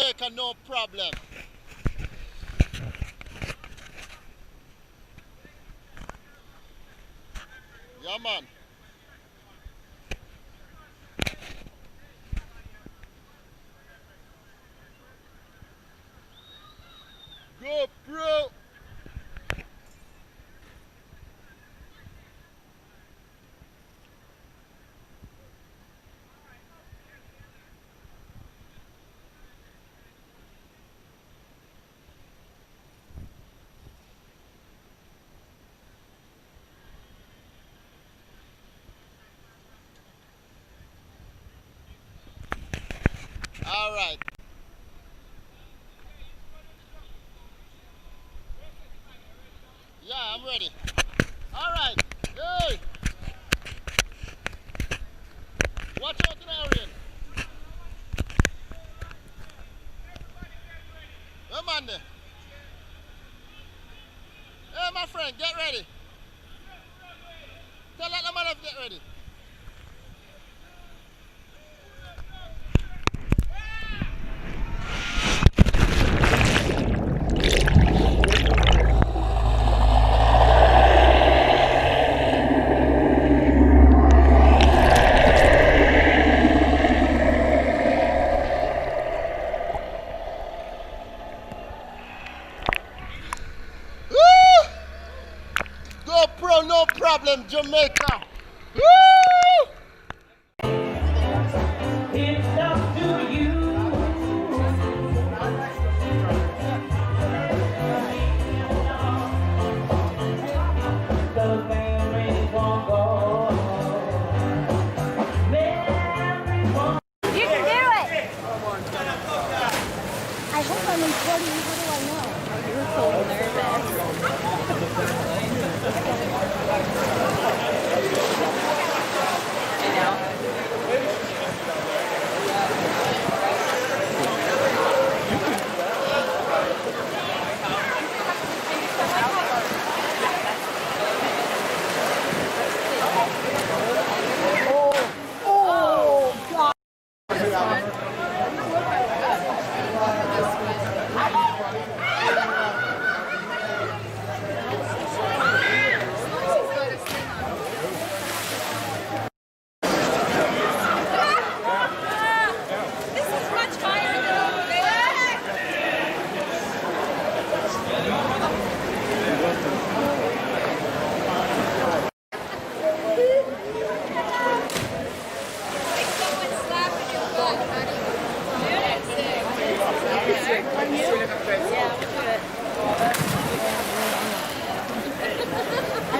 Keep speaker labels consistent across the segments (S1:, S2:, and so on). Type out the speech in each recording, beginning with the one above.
S1: Jamaica, no problem. Yeah, man. Go, bro. All right. Yeah, I'm ready. All right. Hey. Watch out in the area. Come on there. Hey, my friend, get ready. Tell that the man to get ready. GoPro, no problem, Jamaica. Woo!
S2: It's up to you. The band really won't go. Everyone.
S3: You can do it! I hope I'm recording you. How do I know? You're so nervous. I know.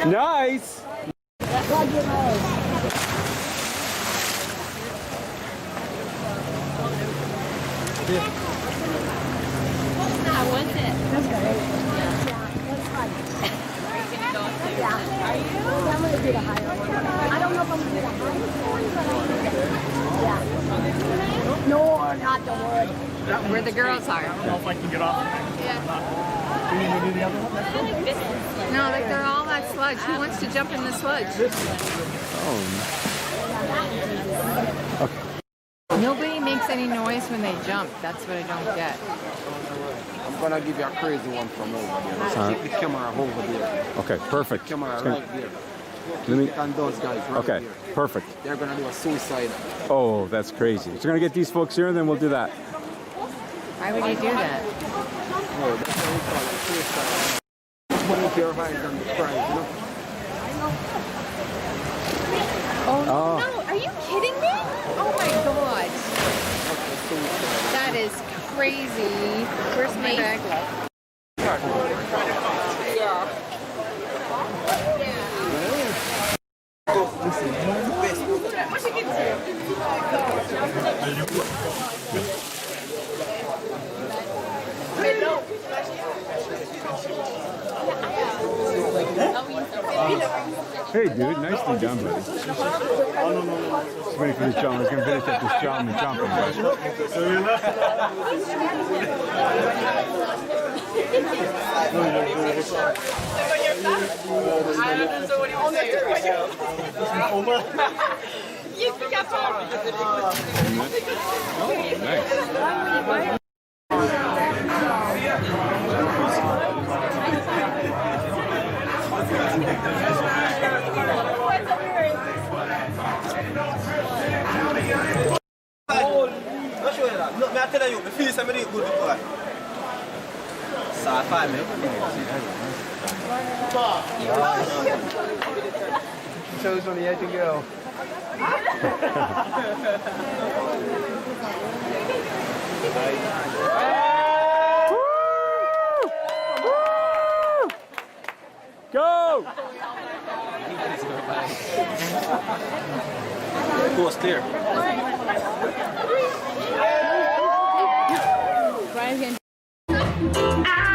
S4: Nice.
S3: How was it? That's great. Yeah, that's fun. Yeah. Are you? I'm going to do the higher one. I don't know if I'm going to do the highest one, but I'm going to do it. Yeah. No, not the wood.
S5: Where the girls are.
S4: I don't know if I can get off. We need to do the other one.
S5: No, like they're all that sludge. Who wants to jump in the sludge? Nobody makes any noise when they jump. That's what I don't get.
S6: I'm gonna give you a crazy one from over there. Take the camera over there.
S4: Okay, perfect.
S6: Camera right there.
S4: Let me.
S6: And those guys right
S4: Okay,
S6: there.
S4: perfect.
S6: They're gonna do a suicide.
S4: Oh, that's crazy. So we're gonna get these folks here, and then we'll do that.
S5: Why would you do that?
S6: No, that's what we call it, suicide. Put your eyes on the prize, you know?
S5: Oh,
S4: Oh.
S5: no. Are you kidding me? Oh, my God. That is crazy. Where's my bag?
S4: Hey, dude, nicely done, buddy. Just waiting for this jump. I was gonna finish up this jump and jumping, but. Nice.
S7: the feel somebody good before. Start 5 minutes.
S6: Toes on the edge and go.
S4: Go!
S7: Course clear.
S3: Brian's gonna